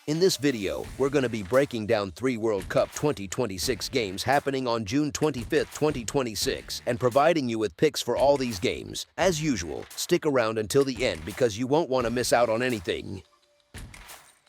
In this video, we're going to be breaking down 3 World Cup 2026 games happening on June 25, 2026, and providing you with picks for all these games. As usual, stick around until the end because you won't want to miss out on anything.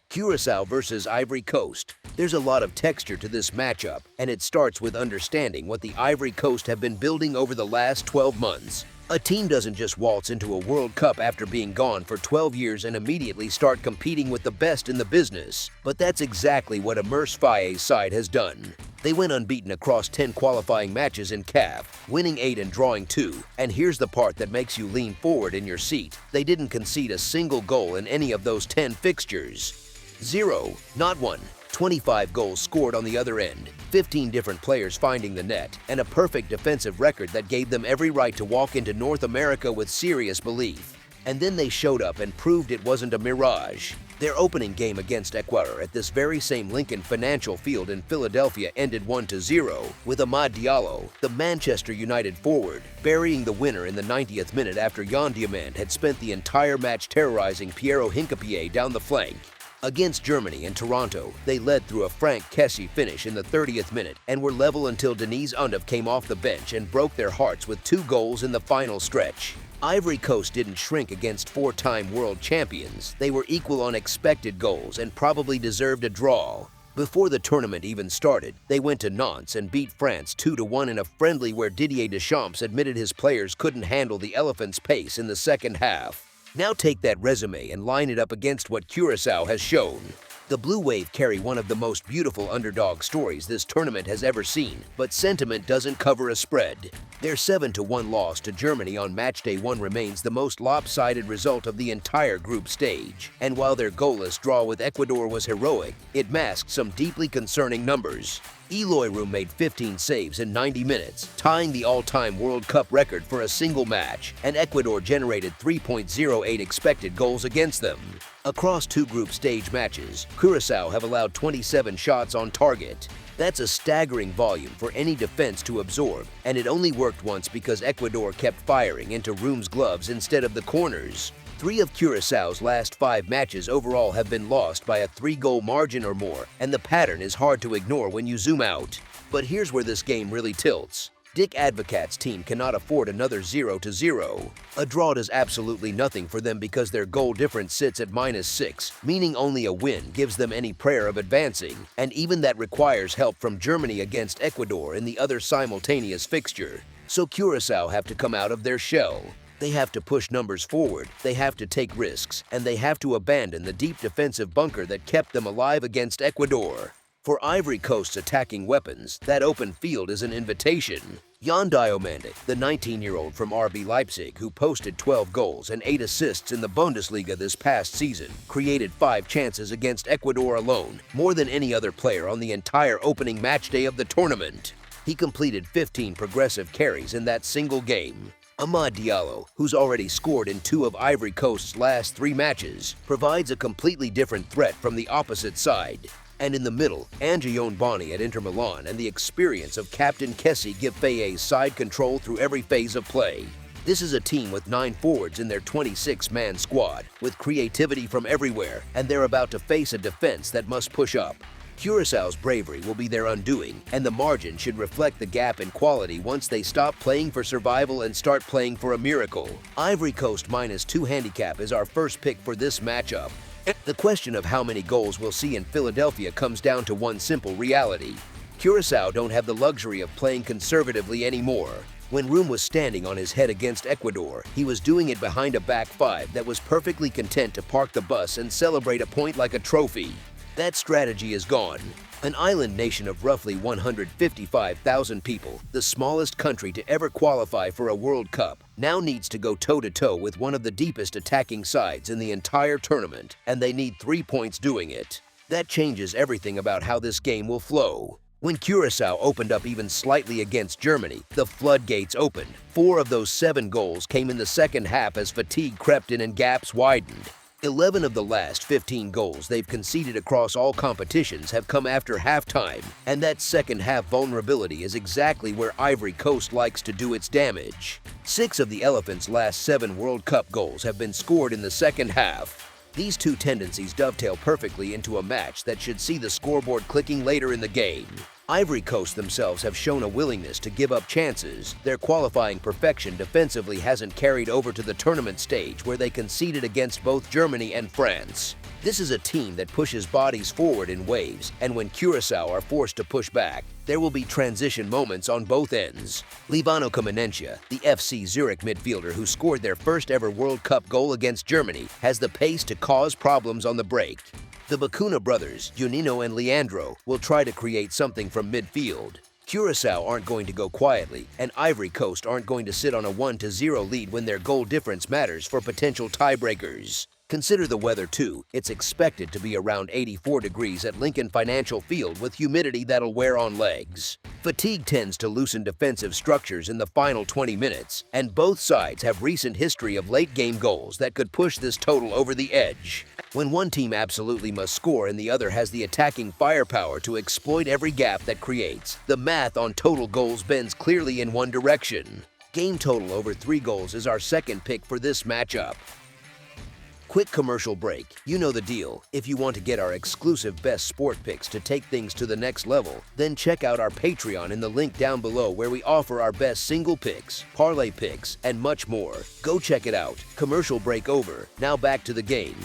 Curaçao versus Ivory Coast. There's a lot of texture to this matchup, and it starts with understanding what the Ivory Coast have been building over the last 12 months. A team doesn't just waltz into a World Cup after being gone for 12 years and immediately start competing with the best in the business. But that's exactly what Immerse Faye's side has done. They went unbeaten across 10 qualifying matches in CAF, winning 8 and drawing 2. And here's the part that makes you lean forward in your seat. They didn't concede a single goal in any of those 10 fixtures. 0, not 1. 25 goals scored on the other end, 15 different players finding the net, and a perfect defensive record that gave them every right to walk into North America with serious belief. And then they showed up and proved it wasn't a mirage. Their opening game against Ecuador at this very same Lincoln Financial Field in Philadelphia ended 1-0, with Amad Diallo, the Manchester United forward, burying the winner in the 90th minute after Yan Diamand had spent the entire match terrorizing Piero Hincapié down the flank. Against Germany in Toronto, they led through a Frank Kessie finish in the 30th minute and were level until Deniz Undav came off the bench and broke their hearts with 2 goals in the final stretch. Ivory Coast didn't shrink against 4-time world champions. They were equal on expected goals and probably deserved a draw. Before the tournament even started, they went to Nantes and beat France 2-1 in a friendly where Didier Deschamps admitted his players couldn't handle the Elephants' pace in the second half. Now take that resume and line it up against what Curaçao has shown. The Blue Wave carry one of the most beautiful underdog stories this tournament has ever seen, but sentiment doesn't cover a spread. Their 7-1 loss to Germany on matchday 1 remains the most lopsided result of the entire group stage. And while their goalless draw with Ecuador was heroic, it masked some deeply concerning numbers. Eloy Room made 15 saves in 90 minutes, tying the all-time World Cup record for a single match, and Ecuador generated 3.08 expected goals against them. Across 2 group stage matches, Curaçao have allowed 27 shots on target. That's a staggering volume for any defense to absorb, and it only worked once because Ecuador kept firing into Room's gloves instead of the corners. 3 of Curaçao's last 5 matches overall have been lost by a 3-goal margin or more, and the pattern is hard to ignore when you zoom out. But here's where this game really tilts. Dick Advocat's team cannot afford another 0-0. A draw does absolutely nothing for them because their goal difference sits at -6, meaning only a win gives them any prayer of advancing, and even that requires help from Germany against Ecuador in the other simultaneous fixture. So Curaçao have to come out of their shell. They have to push numbers forward, they have to take risks, and they have to abandon the deep defensive bunker that kept them alive against Ecuador. For Ivory Coast's attacking weapons, that open field is an invitation. Yan Diamand, the 19-year-old from RB Leipzig who posted 12 goals and 8 assists in the Bundesliga this past season, created 5 chances against Ecuador alone, more than any other player on the entire opening matchday of the tournament. He completed 15 progressive carries in that single game. Amad Diallo, who's already scored in 2 of Ivory Coast's last 3 matches, provides a completely different threat from the opposite side. And in the middle, Angione Boni at Inter Milan and the experience of Captain Kessie give Faye's side control through every phase of play. This is a team with 9 forwards in their 26-man squad, with creativity from everywhere, and they're about to face a defense that must push up. Curaçao's bravery will be their undoing, and the margin should reflect the gap in quality once they stop playing for survival and start playing for a miracle. Ivory Coast -2 handicap is our first pick for this matchup. The question of how many goals we'll see in Philadelphia comes down to one simple reality. Curaçao don't have the luxury of playing conservatively anymore. When Room was standing on his head against Ecuador, he was doing it behind a back 5 that was perfectly content to park the bus and celebrate a point like a trophy. That strategy is gone. An island nation of roughly 155,000 people, the smallest country to ever qualify for a World Cup, now needs to go toe-to-toe with one of the deepest attacking sides in the entire tournament, and they need 3 points doing it. That changes everything about how this game will flow. When Curaçao opened up even slightly against Germany, the floodgates opened. 4 of those 7 goals came in the second half as fatigue crept in and gaps widened. 11 of the last 15 goals they've conceded across all competitions have come after halftime, and that second-half vulnerability is exactly where Ivory Coast likes to do its damage. 6 of the Elephants' last 7 World Cup goals have been scored in the second half. These two tendencies dovetail perfectly into a match that should see the scoreboard clicking later in the game. Ivory Coast themselves have shown a willingness to give up chances. Their qualifying perfection defensively hasn't carried over to the tournament stage where they conceded against both Germany and France. This is a team that pushes bodies forward in waves, and when Curaçao are forced to push back, there will be transition moments on both ends. Livano Kamenencia, the FC Zurich midfielder who scored their first ever World Cup goal against Germany, has the pace to cause problems on the break. The Bacuna brothers, Junino and Leandro, will try to create something from midfield. Curaçao aren't going to go quietly, and Ivory Coast aren't going to sit on a 1-0 lead when their goal difference matters for potential tiebreakers. Consider the weather too. It's expected to be around 84 degrees at Lincoln Financial Field with humidity that'll wear on legs. Fatigue tends to loosen defensive structures in the final 20 minutes, and both sides have recent history of late-game goals that could push this total over the edge. When one team absolutely must score and the other has the attacking firepower to exploit every gap that creates, the math on total goals bends clearly in one direction. Game total over 3 goals is our second pick for this matchup. Quick commercial break. You know the deal. If you want to get our exclusive best sport picks to take things to the next level, then check out our Patreon in the link down below where we offer our best single picks, parlay picks, and much more. Go check it out. Commercial break over. Now back to the game.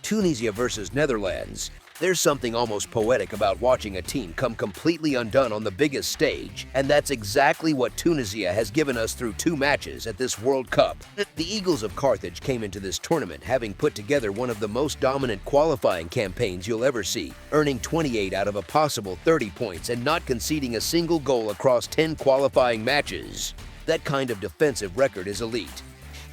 Tunisia versus Netherlands. There's something almost poetic about watching a team come completely undone on the biggest stage, and that's exactly what Tunisia has given us through 2 matches at this World Cup. The Eagles of Carthage came into this tournament having put together one of the most dominant qualifying campaigns you'll ever see, earning 28 out of a possible 30 points and not conceding a single goal across 10 qualifying matches. That kind of defensive record is elite.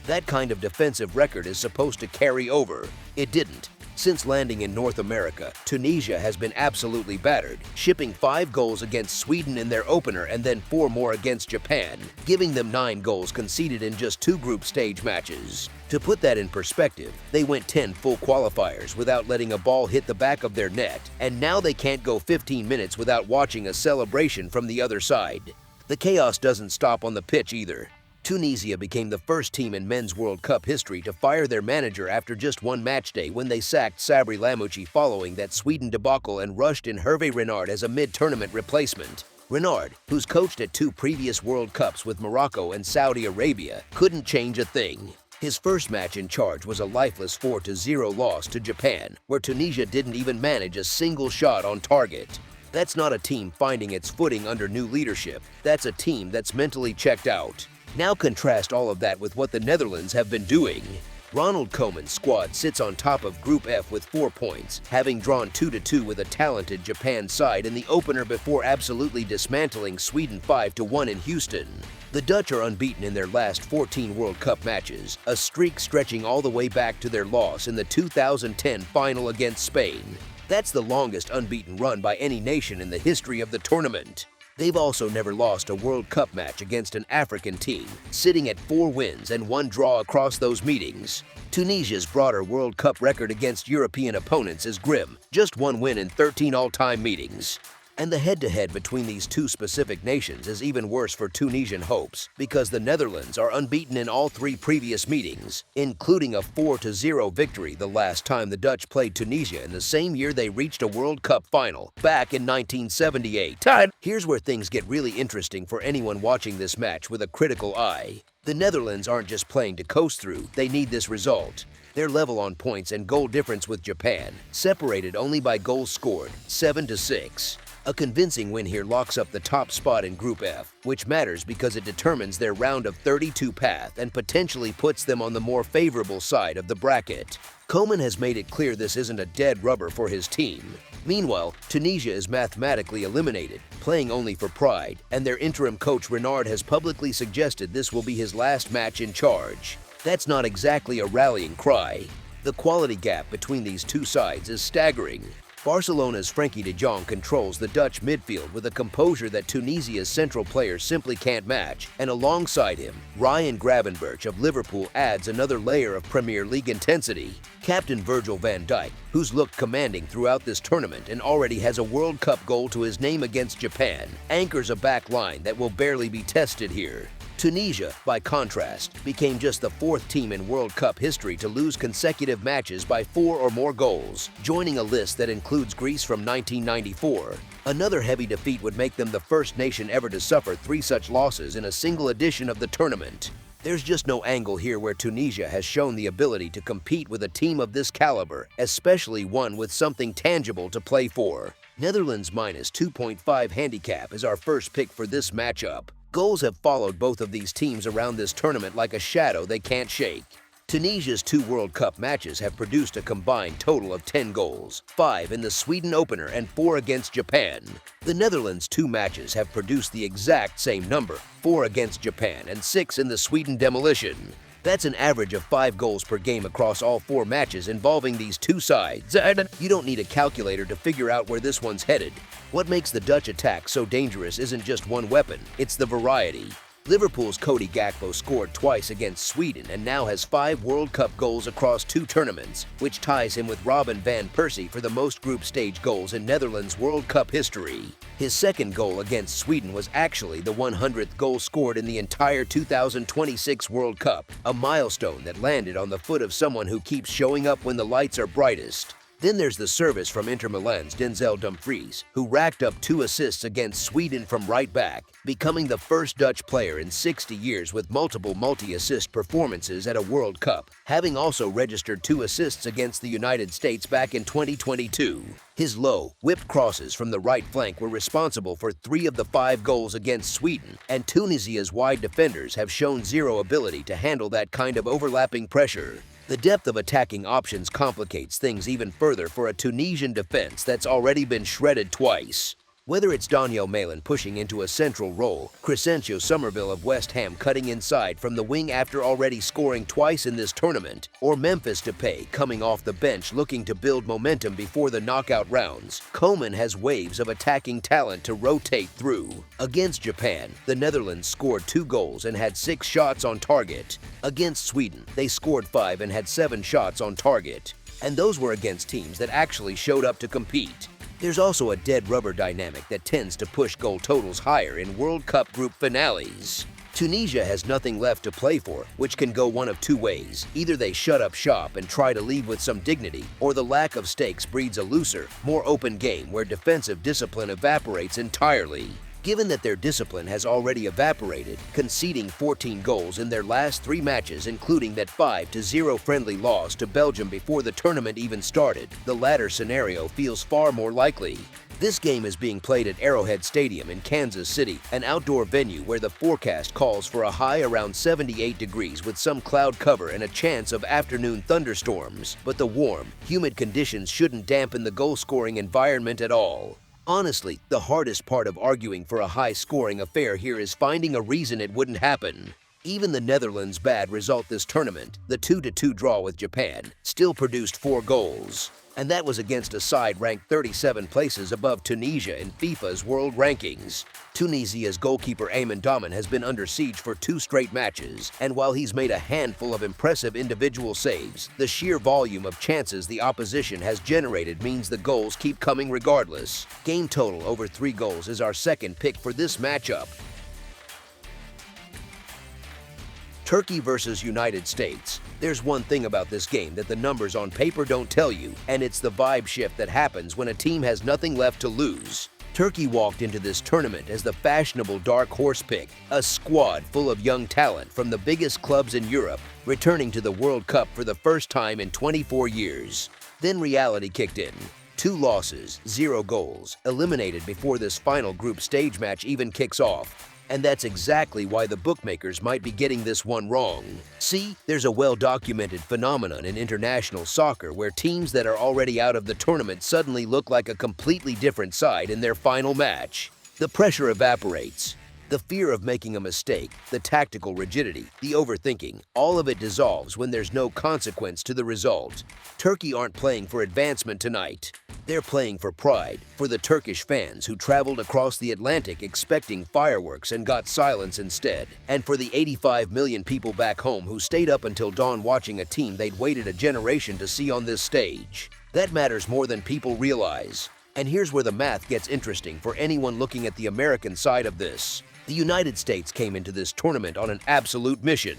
That kind of defensive record is supposed to carry over. It didn't. Since landing in North America, Tunisia has been absolutely battered, shipping 5 goals against Sweden in their opener and then 4 more against Japan, giving them 9 goals conceded in just 2 group stage matches. To put that in perspective, they went 10 full qualifiers without letting a ball hit the back of their net, and now they can't go 15 minutes without watching a celebration from the other side. The chaos doesn't stop on the pitch either. Tunisia became the first team in Men's World Cup history to fire their manager after just 1 match day when they sacked Sabri Lamouchi following that Sweden debacle and rushed in Hervé Renard as a mid-tournament replacement. Renard, who's coached at 2 previous World Cups with Morocco and Saudi Arabia, couldn't change a thing. His first match in charge was a lifeless 4-0 loss to Japan, where Tunisia didn't even manage a single shot on target. That's not a team finding its footing under new leadership. That's a team that's mentally checked out. Now contrast all of that with what the Netherlands have been doing. Ronald Koeman's squad sits on top of Group F with 4 points, having drawn 2-2 with a talented Japan side in the opener before absolutely dismantling Sweden 5-1 in Houston. The Dutch are unbeaten in their last 14 World Cup matches, a streak stretching all the way back to their loss in the 2010 final against Spain. That's the longest unbeaten run by any nation in the history of the tournament. They've also never lost a World Cup match against an African team, sitting at 4 wins and 1 draw across those meetings. Tunisia's broader World Cup record against European opponents is grim, just 1 win in 13 all-time meetings. And the head-to-head between these 2 specific nations is even worse for Tunisian hopes, because the Netherlands are unbeaten in all 3 previous meetings, including a 4-0 victory the last time the Dutch played Tunisia in the same year they reached a World Cup final, back in 1978. Here's where things get really interesting for anyone watching this match with a critical eye. The Netherlands aren't just playing to coast through, they need this result. They're level on points and goal difference with Japan, separated only by goals scored, 7-6. A convincing win here locks up the top spot in Group F, which matters because it determines their round of 32 path and potentially puts them on the more favorable side of the bracket. Koeman has made it clear this isn't a dead rubber for his team. Meanwhile, Tunisia is mathematically eliminated, playing only for pride, and their interim coach Renard has publicly suggested this will be his last match in charge. That's not exactly a rallying cry. The quality gap between these 2 sides is staggering. Barcelona's Frenkie de Jong controls the Dutch midfield with a composure that Tunisia's central players simply can't match, and alongside him, Ryan Gravenberch of Liverpool adds another layer of Premier League intensity. Captain Virgil van Dijk, who's looked commanding throughout this tournament and already has a World Cup goal to his name against Japan, anchors a back line that will barely be tested here. Tunisia, by contrast, became just the fourth team in World Cup history to lose consecutive matches by 4 or more goals, joining a list that includes Greece from 1994. Another heavy defeat would make them the first nation ever to suffer 3 such losses in a single edition of the tournament. There's just no angle here where Tunisia has shown the ability to compete with a team of this caliber, especially one with something tangible to play for. Netherlands minus 2.5 handicap is our first pick for this matchup. Goals have followed both of these teams around this tournament like a shadow they can't shake. Tunisia's 2 World Cup matches have produced a combined total of 10 goals, 5 in the Sweden opener and 4 against Japan. The Netherlands' 2 matches have produced the exact same number, 4 against Japan and 6 in the Sweden demolition. That's an average of 5 goals per game across all 4 matches involving these 2 sides. You don't need a calculator to figure out where this one's headed. What makes the Dutch attack so dangerous isn't just one weapon, it's the variety. Liverpool's Cody Gakpo scored twice against Sweden and now has 5 World Cup goals across 2 tournaments, which ties him with Robin van Persie for the most group stage goals in Netherlands' World Cup history. His second goal against Sweden was actually the 100th goal scored in the entire 2026 World Cup, a milestone that landed on the foot of someone who keeps showing up when the lights are brightest. Then there's the service from Inter Milan's Denzel Dumfries, who racked up 2 assists against Sweden from right back, becoming the first Dutch player in 60 years with multiple multi-assist performances at a World Cup, having also registered 2 assists against the United States back in 2022. His low, whipped crosses from the right flank were responsible for 3 of the 5 goals against Sweden, and Tunisia's wide defenders have shown zero ability to handle that kind of overlapping pressure. The depth of attacking options complicates things even further for a Tunisian defense that's already been shredded twice. Whether it's Daniel Malin pushing into a central role, Crescencio Somerville of West Ham cutting inside from the wing after already scoring twice in this tournament, or Memphis Depay coming off the bench looking to build momentum before the knockout rounds, Coman has waves of attacking talent to rotate through. Against Japan, the Netherlands scored 2 goals and had 6 shots on target. Against Sweden, they scored 5 and had 7 shots on target. And those were against teams that actually showed up to compete. There's also a dead rubber dynamic that tends to push goal totals higher in World Cup group finales. Tunisia has nothing left to play for, which can go one of 2 ways. Either they shut up shop and try to leave with some dignity, or the lack of stakes breeds a looser, more open game where defensive discipline evaporates entirely. Given that their discipline has already evaporated, conceding 14 goals in their last 3 matches, including that 5-0 friendly loss to Belgium before the tournament even started, the latter scenario feels far more likely. This game is being played at Arrowhead Stadium in Kansas City, an outdoor venue where the forecast calls for a high around 78 degrees with some cloud cover and a chance of afternoon thunderstorms. But the warm, humid conditions shouldn't dampen the goal-scoring environment at all. Honestly, the hardest part of arguing for a high-scoring affair here is finding a reason it wouldn't happen. Even the Netherlands' bad result this tournament, the 2-2 draw with Japan, still produced 4 goals. And that was against a side ranked 37 places above Tunisia in FIFA's world rankings. Tunisia's goalkeeper Ayman Daman has been under siege for 2 straight matches, and while he's made a handful of impressive individual saves, the sheer volume of chances the opposition has generated means the goals keep coming regardless. Game total over 3 goals is our second pick for this matchup. Turkey versus United States. There's one thing about this game that the numbers on paper don't tell you, and it's the vibe shift that happens when a team has nothing left to lose. Turkey walked into this tournament as the fashionable dark horse pick, a squad full of young talent from the biggest clubs in Europe, returning to the World Cup for the first time in 24 years. Then reality kicked in. 2 losses, 0 goals, eliminated before this final group stage match even kicks off. And that's exactly why the bookmakers might be getting this one wrong. See, there's a well-documented phenomenon in international soccer where teams that are already out of the tournament suddenly look like a completely different side in their final match. The pressure evaporates. The fear of making a mistake, the tactical rigidity, the overthinking, all of it dissolves when there's no consequence to the result. Turkey aren't playing for advancement tonight. They're playing for pride, for the Turkish fans who traveled across the Atlantic expecting fireworks and got silence instead, and for the 85 million people back home who stayed up until dawn watching a team they'd waited a generation to see on this stage. That matters more than people realize. And here's where the math gets interesting for anyone looking at the American side of this. The United States came into this tournament on an absolute mission.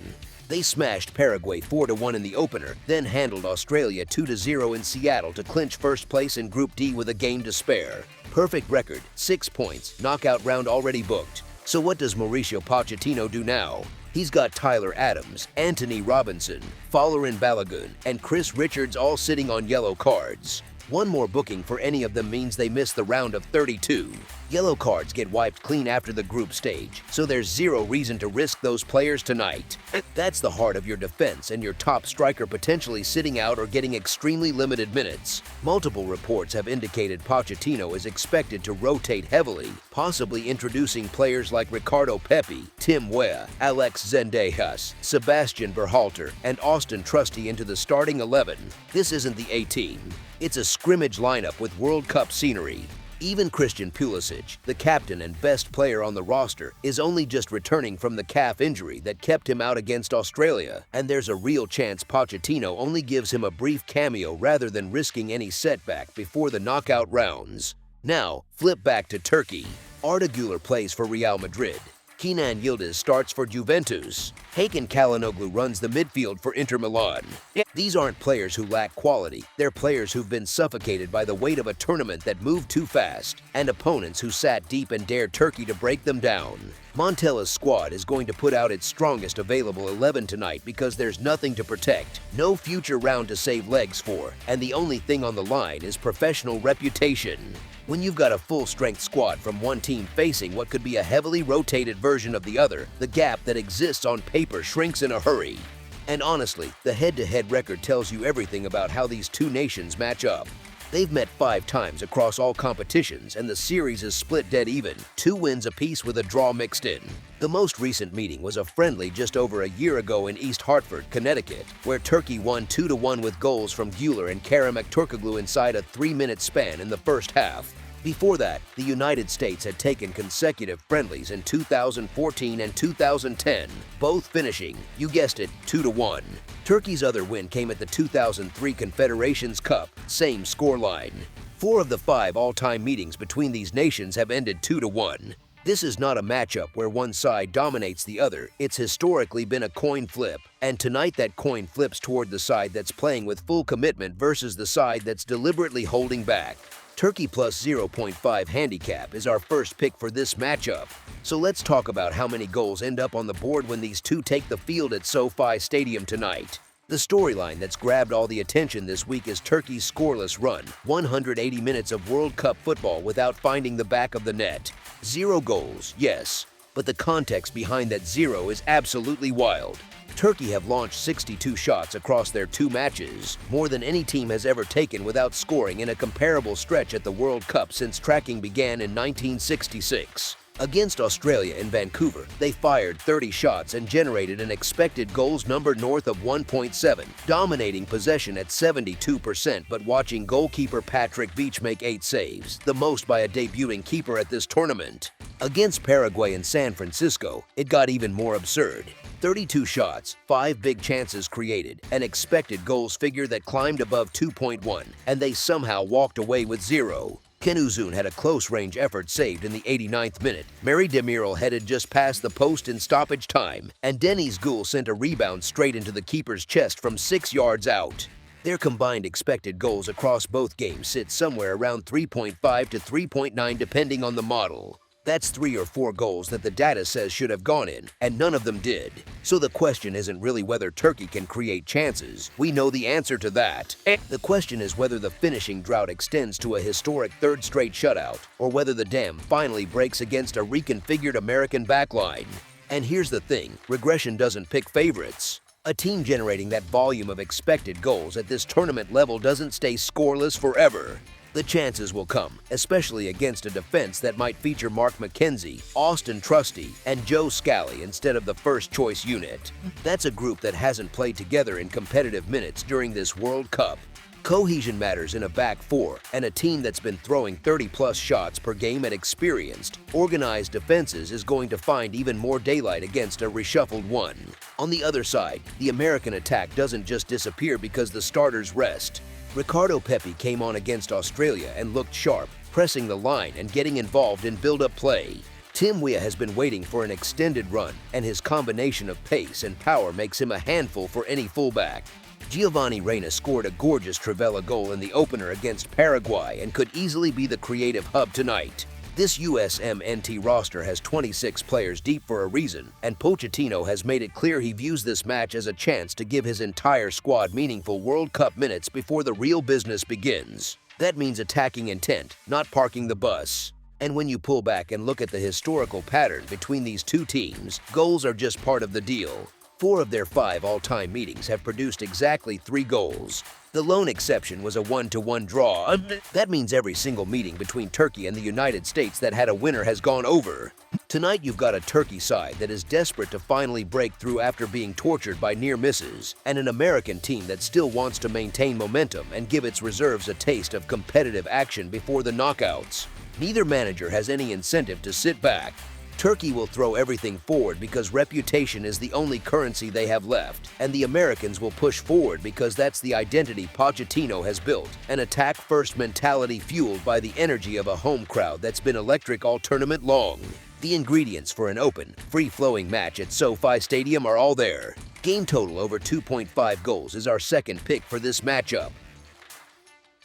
They smashed Paraguay 4-1 in the opener, then handled Australia 2-0 in Seattle to clinch first place in Group D with a game to spare. Perfect record, 6 points, knockout round already booked. So what does Mauricio Pochettino do now? He's got Tyler Adams, Anthony Robinson, Folarin Balogun, and Chris Richards all sitting on yellow cards. One more booking for any of them means they miss the round of 32. Yellow cards get wiped clean after the group stage, so there's zero reason to risk those players tonight. That's the heart of your defense and your top striker potentially sitting out or getting extremely limited minutes. Multiple reports have indicated Pochettino is expected to rotate heavily, possibly introducing players like Ricardo Pepi, Tim Weah, Alex Zendejas, Sebastian Berhalter, and Austin Trusty into the starting 11. This isn't the A-team. It's a scrimmage lineup with World Cup scenery. Even Christian Pulisic, the captain and best player on the roster, is only just returning from the calf injury that kept him out against Australia, and there's a real chance Pochettino only gives him a brief cameo rather than risking any setback before the knockout rounds. Now, flip back to Turkey. Arda Güler plays for Real Madrid. Kenan Yildiz starts for Juventus. Hakan Çalhanoğlu runs the midfield for Inter Milan. These aren't players who lack quality. They're players who've been suffocated by the weight of a tournament that moved too fast, and opponents who sat deep and dared Turkey to break them down. Montella's squad is going to put out its strongest available 11 tonight because there's nothing to protect, no future round to save legs for, and the only thing on the line is professional reputation. When you've got a full-strength squad from one team facing what could be a heavily rotated version of the other, the gap that exists on paper shrinks in a hurry. And honestly, the head-to-head record tells you everything about how these two nations match up. They've met 5 times across all competitions, and the series is split dead even, 2 wins apiece with a draw mixed in. The most recent meeting was a friendly just over a year ago in East Hartford, Connecticut, where Turkey won 2-1 with goals from Güler and Kerem Aktürkoğlu inside a 3-minute span in the first half. Before that, the United States had taken consecutive friendlies in 2014 and 2010, both finishing, you guessed it, 2-1. Turkey's other win came at the 2003 Confederations Cup, same scoreline. 4 of the 5 all-time meetings between these nations have ended 2-1. This is not a matchup where one side dominates the other. It's historically been a coin flip, and tonight that coin flips toward the side that's playing with full commitment versus the side that's deliberately holding back. Turkey plus 0.5 handicap is our first pick for this matchup. So let's talk about how many goals end up on the board when these two take the field at SoFi Stadium tonight. The storyline that's grabbed all the attention this week is Turkey's scoreless run, 180 minutes of World Cup football without finding the back of the net. 0 goals, yes, but the context behind that 0 is absolutely wild. Turkey have launched 62 shots across their 2 matches, more than any team has ever taken without scoring in a comparable stretch at the World Cup since tracking began in 1966. Against Australia in Vancouver, they fired 30 shots and generated an expected goals number north of 1.7, dominating possession at 72% but watching goalkeeper Patrick Beach make 8 saves, the most by a debuting keeper at this tournament. Against Paraguay in San Francisco, it got even more absurd. 32 shots, 5 big chances created, an expected goals figure that climbed above 2.1, and they somehow walked away with 0. Ken Uzun had a close-range effort saved in the 89th minute. Mary Demiral headed just past the post in stoppage time, and Deniz Gül sent a rebound straight into the keeper's chest from 6 yards out. Their combined expected goals across both games sit somewhere around 3.5 to 3.9 depending on the model. That's 3 or 4 goals that the data says should have gone in, and none of them did. So the question isn't really whether Turkey can create chances. We know the answer to that. The question is whether the finishing drought extends to a historic 3rd straight shutout, or whether the dam finally breaks against a reconfigured American backline. And here's the thing, regression doesn't pick favorites. A team generating that volume of expected goals at this tournament level doesn't stay scoreless forever. The chances will come, especially against a defense that might feature Mark McKenzie, Austin Trusty, and Joe Scally instead of the first-choice unit. That's a group that hasn't played together in competitive minutes during this World Cup. Cohesion matters in a back 4, and a team that's been throwing 30-plus shots per game at experienced, organized defenses is going to find even more daylight against a reshuffled one. On the other side, the American attack doesn't just disappear because the starters rest. Ricardo Pepi came on against Australia and looked sharp, pressing the line and getting involved in build-up play. Tim Weah has been waiting for an extended run, and his combination of pace and power makes him a handful for any fullback. Giovanni Reyna scored a gorgeous Trivela goal in the opener against Paraguay and could easily be the creative hub tonight. This USMNT roster has 26 players deep for a reason, and Pochettino has made it clear he views this match as a chance to give his entire squad meaningful World Cup minutes before the real business begins. That means attacking intent, not parking the bus. And when you pull back and look at the historical pattern between these two teams, goals are just part of the deal. 4 of their 5 all-time meetings have produced exactly 3 goals. The lone exception was a 1-1 draw. That means every single meeting between Turkey and the United States that had a winner has gone over. Tonight you've got a Turkey side that is desperate to finally break through after being tortured by near misses, and an American team that still wants to maintain momentum and give its reserves a taste of competitive action before the knockouts. Neither manager has any incentive to sit back. Turkey will throw everything forward because reputation is the only currency they have left, and the Americans will push forward because that's the identity Pochettino has built, an attack-first mentality fueled by the energy of a home crowd that's been electric all tournament long. The ingredients for an open, free-flowing match at SoFi Stadium are all there. Game total over 2.5 goals is our second pick for this matchup.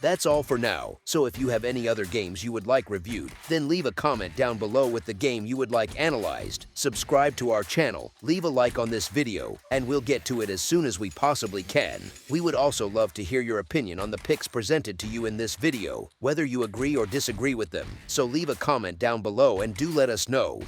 That's all for now, so if you have any other games you would like reviewed, then leave a comment down below with the game you would like analyzed, subscribe to our channel, leave a like on this video, and we'll get to it as soon as we possibly can. We would also love to hear your opinion on the picks presented to you in this video, whether you agree or disagree with them, so leave a comment down below and do let us know.